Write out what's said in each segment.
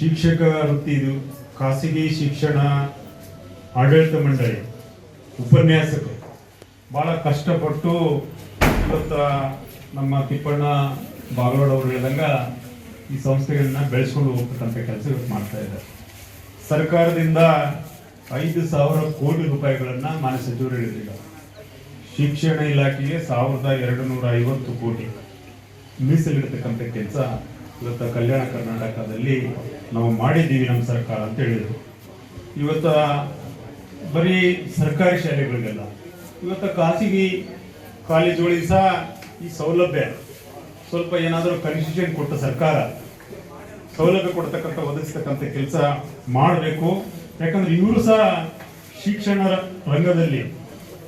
ಶಿಕ್ಷಕ ವೃತ್ತಿ ಇದು ಖಾಸಗಿ ಶಿಕ್ಷಣ ಆಡಳಿತ ಮಂಡಳಿ ಉಪನ್ಯಾಸಕರು ಭಾಳ ಕಷ್ಟಪಟ್ಟು ಇವತ್ತು ನಮ್ಮ ತಿಪ್ಪಣ್ಣ ಬಾಗಲೋಡ್ ಅವರು ಹೇಳಿದಂಗ ಈ ಸಂಸ್ಥೆಗಳನ್ನ ಬೆಳೆಸ್ಕೊಂಡು ಹೋಗ್ತಕ್ಕಂಥ ಕೆಲಸ ಇವತ್ತು ಮಾಡ್ತಾ ಇದ್ದಾರೆ. ಸರ್ಕಾರದಿಂದ 5,000 ಕೋಟಿ ರೂಪಾಯಿಗಳನ್ನು ಮಾನ್ಯ ಸಚಿವರು ಹೇಳಿದ್ರಿಗ ಶಿಕ್ಷಣ ಇಲಾಖೆಗೆ 1,250 ಕೋಟಿ ಮೀಸಲಿಡ್ತಕ್ಕಂಥ ಕೆಲಸ ಇವತ್ತು ಕಲ್ಯಾಣ ಕರ್ನಾಟಕದಲ್ಲಿ ನಾವು ಮಾಡಿದ್ದೀವಿ ನಮ್ಮ ಸರ್ಕಾರ ಅಂತ ಹೇಳಿದರು. ಇವತ್ತು ಬರೀ ಸರ್ಕಾರಿ ಶಾಲೆಗಳಿಗೆಲ್ಲ ಇವತ್ತು ಖಾಸಗಿ ಕಾಲೇಜುಗಳಿಗೆ ಸಹ ಈ ಸೌಲಭ್ಯ ಸ್ವಲ್ಪ ಏನಾದರೂ ಕನ್ಸೆಷನ್ ಕೊಟ್ಟ ಸರ್ಕಾರ ಸೌಲಭ್ಯ ಕೊಡ್ತಕ್ಕಂಥ ಒದಗಿಸ್ತಕ್ಕಂಥ ಕೆಲಸ ಮಾಡಬೇಕು. ಯಾಕಂದ್ರೆ ಇವರು ಸಹ ಶಿಕ್ಷಣ ರಂಗದಲ್ಲಿ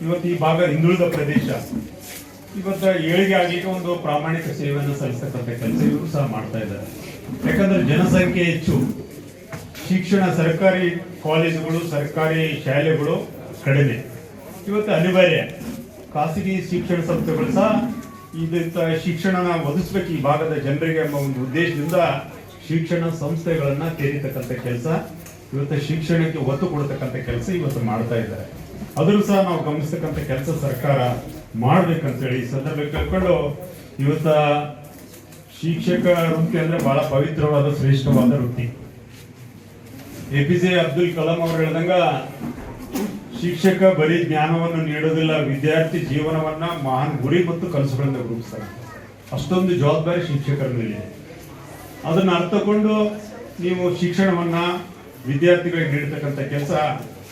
ಇವತ್ತು ಈ ಭಾಗ ಹಿಂದುಳಿದ ಪ್ರದೇಶ ಇವತ್ತು ಏಳಿಗೆ ಆಗಲಿಕ್ಕೆ ಒಂದು ಪ್ರಾಮಾಣಿಕ ಸೇವೆಯನ್ನು ಸಲ್ಲಿಸ್ತಕ್ಕಂಥ ಕೆಲಸ ಇವರು ಸಹ ಮಾಡ್ತಾ ಇದ್ದಾರೆ. ಯಾಕಂದ್ರೆ ಜನಸಂಖ್ಯೆ ಹೆಚ್ಚು, ಶಿಕ್ಷಣ ಸರ್ಕಾರಿ ಕಾಲೇಜುಗಳು ಸರ್ಕಾರಿ ಶಾಲೆಗಳು ಕಡಿಮೆ. ಇವತ್ತು ಅನಿವಾರ್ಯ ಖಾಸಗಿ ಶಿಕ್ಷಣ ಸಂಸ್ಥೆಗಳು ಸಹ ಇದಕ್ಕೆ ಶಿಕ್ಷಣನ ಒದಗಿಸ್ಬೇಕು ಈ ಭಾಗದ ಜನರಿಗೆ ಎಂಬ ಒಂದು ಉದ್ದೇಶದಿಂದ ಶಿಕ್ಷಣ ಸಂಸ್ಥೆಗಳನ್ನ ತೆರೀತಕ್ಕಂಥ ಕೆಲಸ ಇವತ್ತು ಶಿಕ್ಷಣಕ್ಕೆ ಒತ್ತು ಕೊಡ್ತಕ್ಕಂಥ ಕೆಲಸ ಇವತ್ತು ಮಾಡ್ತಾ ಇದ್ದಾರೆ. ಅದನ್ನು ಸಹ ನಾವು ಗಮನಿಸ್ತಕ್ಕಂಥ ಕೆಲಸ ಸರ್ಕಾರ ಮಾಡ್ಬೇಕಂತೇಳಿ ಈ ಸಂದರ್ಭ ಕೇಳ್ಕೊಂಡು ಇವತ್ತ ಶಿಕ್ಷಕ ವೃತ್ತಿ ಅಂದ್ರೆ ಬಹಳ ಪವಿತ್ರವಾದ ಶ್ರೇಷ್ಠವಾದ ವೃತ್ತಿ. APJ ಅಬ್ದುಲ್ ಕಲಾಂ ಅವರು ಹೇಳಿದಂಗ ಶಿಕ್ಷಕ ಬರೀ ಜ್ಞಾನವನ್ನು ನೀಡೋದಿಲ್ಲ, ವಿದ್ಯಾರ್ಥಿ ಜೀವನವನ್ನ ಮಹಾನ್ ಗುರಿ ಮತ್ತು ಕನಸುಗಳಿಂದ ರೂಪಿಸ್ತಾರೆ. ಅಷ್ಟೊಂದು ಜವಾಬ್ದಾರಿ ಶಿಕ್ಷಕರ ಮೇಲೆ. ಅದನ್ನ ಅರ್ಥಕೊಂಡು ನೀವು ಶಿಕ್ಷಣವನ್ನ ವಿದ್ಯಾರ್ಥಿಗಳಿಗೆ ನೀಡತಕ್ಕಂಥ ಕೆಲಸ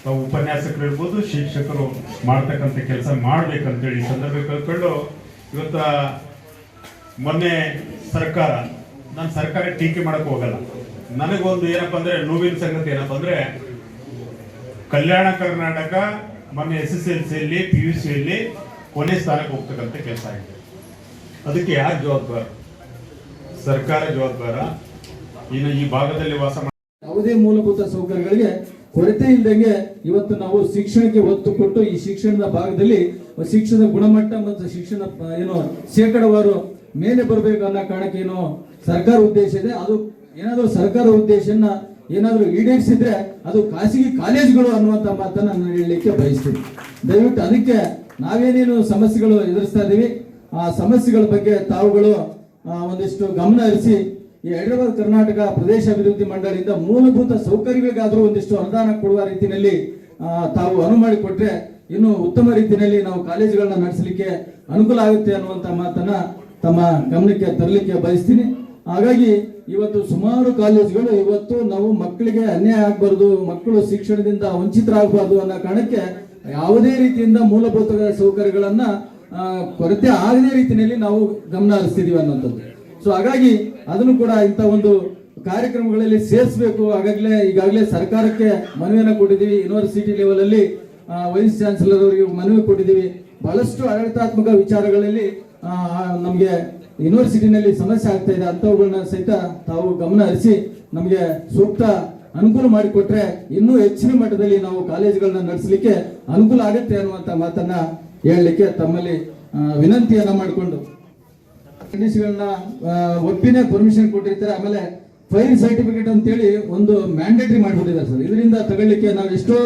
ನಾವು ಉಪನ್ಯಾಸಕರು ಇರ್ಬೋದು, ಶಿಕ್ಷಕರು ಮಾಡ್ತಕ್ಕಂಥ ಕೆಲಸ ಮಾಡ್ಬೇಕಂತೇಳಿ ಈ ಸಂದರ್ಭ ಕೇಳ್ಕೊಂಡು ಇವತ್ತ ಮೊನ್ನೆ ಸರ್ಕಾರ, ನಾನು ಸರ್ಕಾರ ಟೀಕೆ ಮಾಡಕ್ ಹೋಗಲ್ಲ. ನನಗೊಂದು ಏನಪ್ಪಾ ಅಂದ್ರೆ ನೋವಿನ ಸಂಗತಿ ಏನಪ್ಪಾ ಅಂದ್ರೆ ಕಲ್ಯಾಣ ಕರ್ನಾಟಕ ಮೊನ್ನೆ SSLCಯಲ್ಲಿ PUCಯಲ್ಲಿ ಕೊನೆ ಸ್ಥಾನಕ್ಕೆ ಹೋಗ್ತಕ್ಕಂಥ ಕೆಲಸ ಆಗಿದೆ. ಅದಕ್ಕೆ ಯಾರು ಜವಾಬ್ದಾರ? ಸರ್ಕಾರ ಜವಾಬ್ದಾರ. ಇನ್ನು ಈ ಭಾಗದಲ್ಲಿ ವಾಸ ಯಾವುದೇ ಮೂಲಭೂತ ಸೌಕರ್ಯಗಳಿಗೆ ಕೊರತೆ ಇಲ್ಲದಂಗೆ ಇವತ್ತು ನಾವು ಶಿಕ್ಷಣಕ್ಕೆ ಒತ್ತು ಕೊಟ್ಟು ಈ ಶಿಕ್ಷಣದ ಭಾಗದಲ್ಲಿ ಶಿಕ್ಷಣದ ಗುಣಮಟ್ಟ ಮತ್ತು ಶಿಕ್ಷಣ ಶೇಕಡವಾರು ಮೇಲೆ ಬರಬೇಕು ಅನ್ನೋ ಕಾರಣಕ್ಕೆ ಸರ್ಕಾರ ಉದ್ದೇಶ ಇದೆ. ಅದು ಏನಾದರೂ ಸರ್ಕಾರ ಉದ್ದೇಶನ ಏನಾದರೂ ಈಡೇರಿಸಿದ್ರೆ ಅದು ಖಾಸಗಿ ಕಾಲೇಜುಗಳು ಅನ್ನುವಂಥ ಮಾತನ್ನ ನಾನು ಹೇಳಲಿಕ್ಕೆ ಬಯಸ್ತೀನಿ. ದಯವಿಟ್ಟು ಅದಕ್ಕೆ ನಾವೇನೇನು ಸಮಸ್ಯೆಗಳು ಎದುರಿಸ್ತಾ ಇದ್ದೀವಿ ಆ ಸಮಸ್ಯೆಗಳ ಬಗ್ಗೆ ತಾವುಗಳು ಒಂದಿಷ್ಟು ಗಮನ ಹರಿಸಿ ಈ ಹೈದರಾಬಾದ್ ಕರ್ನಾಟಕ ಪ್ರದೇಶ ಅಭಿವೃದ್ಧಿ ಮಂಡಳಿಯಿಂದ ಮೂಲಭೂತ ಸೌಕರ್ಯಗಳಿಗಾದರೂ ಒಂದಿಷ್ಟು ಅನುದಾನ ಕೊಡುವ ರೀತಿಯಲ್ಲಿ ತಾವು ಅನುವು ಮಾಡಿಕೊಟ್ರೆ ಇನ್ನು ಉತ್ತಮ ರೀತಿಯಲ್ಲಿ ನಾವು ಕಾಲೇಜುಗಳನ್ನ ನಡೆಸಲಿಕ್ಕೆ ಅನುಕೂಲ ಆಗುತ್ತೆ ಅನ್ನುವಂಥ ಮಾತನ್ನ ತಮ್ಮ ಗಮನಕ್ಕೆ ತರಲಿಕ್ಕೆ ಬಯಸ್ತೀನಿ. ಹಾಗಾಗಿ ಇವತ್ತು ಸುಮಾರು ಕಾಲೇಜುಗಳು ಇವತ್ತು ನಾವು ಮಕ್ಕಳಿಗೆ ಅನ್ಯಾಯ ಆಗಬಾರ್ದು, ಮಕ್ಕಳು ಶಿಕ್ಷಣದಿಂದ ವಂಚಿತರಾಗಬಾರ್ದು ಅನ್ನೋ ಕಾರಣಕ್ಕೆ ಯಾವುದೇ ರೀತಿಯಿಂದ ಮೂಲಭೂತ ಸೌಕರ್ಯಗಳನ್ನ ಕೊರತೆ ಆಗದೇ ರೀತಿಯಲ್ಲಿ ನಾವು ಗಮನ ಹರಿಸ್ತಿದೀವಿ ಅನ್ನೋಂಥದ್ದು. ಸೊ ಹಾಗಾಗಿ ಅದನ್ನು ಕೂಡ ಇಂಥ ಒಂದು ಕಾರ್ಯಕ್ರಮಗಳಲ್ಲಿ ಸೇರಿಸಬೇಕು. ಈಗಾಗಲೇ ಸರ್ಕಾರಕ್ಕೆ ಮನವಿಯನ್ನು ಕೊಟ್ಟಿದ್ದೀವಿ. ಯೂನಿವರ್ಸಿಟಿ ಲೆವೆಲ್ ಅಲ್ಲಿ ವೈಸ್ ಚಾನ್ಸಲರ್ ಅವರಿಗೆ ಮನವಿ ಕೊಟ್ಟಿದ್ದೀವಿ. ಬಹಳಷ್ಟು ಆಡಳಿತಾತ್ಮಕ ವಿಚಾರಗಳಲ್ಲಿ ನಮಗೆ ಯೂನಿವರ್ಸಿಟಿನಲ್ಲಿ ಸಮಸ್ಯೆ ಆಗ್ತಾ ಇದೆ. ಅಂಥವುಗಳನ್ನ ಸಹಿತ ತಾವು ಗಮನ ಹರಿಸಿ ನಮಗೆ ಸೂಕ್ತ ಅನುಕೂಲ ಮಾಡಿಕೊಟ್ರೆ ಇನ್ನೂ ಹೆಚ್ಚಿನ ಮಟ್ಟದಲ್ಲಿ ನಾವು ಕಾಲೇಜುಗಳನ್ನ ನಡೆಸಲಿಕ್ಕೆ ಅನುಕೂಲ ಆಗುತ್ತೆ ಅನ್ನುವಂಥ ಮಾತನ್ನ ಹೇಳಲಿಕ್ಕೆ ತಮ್ಮಲ್ಲಿ ವಿನಂತಿಯನ್ನ ಮಾಡಿಕೊಂಡು ಕಂಡೀಷನ್ಗಳನ್ನ ಒಪ್ಪಿನೇ ಪರ್ಮಿಷನ್ ಕೊಟ್ಟಿರ್ತಾರೆ. ಆಮೇಲೆ ಫೈರ್ ಸರ್ಟಿಫಿಕೇಟ್ ಅಂತೇಳಿ ಒಂದು ಮ್ಯಾಂಡೇಟರಿ ಮಾಡಿಬಿಟ್ಟಿದ್ದಾರೆ ಸರ್. ಇದರಿಂದ ತಗೊಳ್ಳಿಕ್ಕೆ ನಾವು ಎಷ್ಟೋ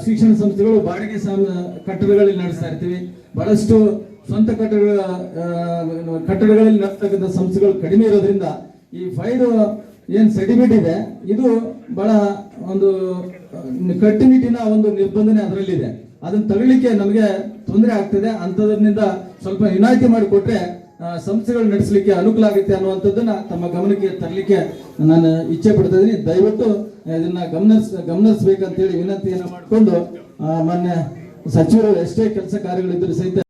ಶಿಕ್ಷಣ ಸಂಸ್ಥೆಗಳು ಬಾಡಿಗೆ ಕಟ್ಟಡಗಳಲ್ಲಿ ನಡೆಸ್ತಾ ಇರ್ತೀವಿ. ಬಹಳಷ್ಟು ಸ್ವಂತ ಕಟ್ಟಡಗಳಲ್ಲಿ ನಡೆಸ್ತಕ್ಕಂಥ ಸಂಸ್ಥೆಗಳು ಕಡಿಮೆ ಇರೋದ್ರಿಂದ ಈ ಫೈರ್ ಏನ್ ಸರ್ಟಿಫಿಕೇಟ್ ಇದೆ ಇದು ಬಹಳ ಒಂದು ಕಟ್ಟುನಿಟ್ಟಿನ ಒಂದು ನಿರ್ಬಂಧನೆ ಅದರಲ್ಲಿದೆ. ಅದನ್ನ ತಗೊಳ್ಳಿಕ್ಕೆ ನಮಗೆ ತೊಂದರೆ ಆಗ್ತದೆ. ಅಂಥದ್ರಿಂದ ಸ್ವಲ್ಪ ವಿನಾಯಿತಿ ಮಾಡಿಕೊಟ್ರೆ ಸಂಸ್ಥೆಗಳು ನಡೆಸಲಿಕ್ಕೆ ಅನುಕೂಲ ಆಗುತ್ತೆ ಅನ್ನುವಂಥದ್ದನ್ನ ತಮ್ಮ ಗಮನಕ್ಕೆ ತರಲಿಕ್ಕೆ ನಾನು ಇಚ್ಛೆ ಪಡ್ತಾ ಇದ್ದೀನಿ. ದಯವಿಟ್ಟು ಇದನ್ನ ಗಮನಿಸಬೇಕಂತೇಳಿ ವಿನಂತಿಯನ್ನು ಮಾಡಿಕೊಂಡು ಮಾನ್ಯ ಸಚಿವರು ಎಷ್ಟೇ ಕೆಲಸ ಕಾರ್ಯಗಳಿದ್ದರೂ ಸಹಿತ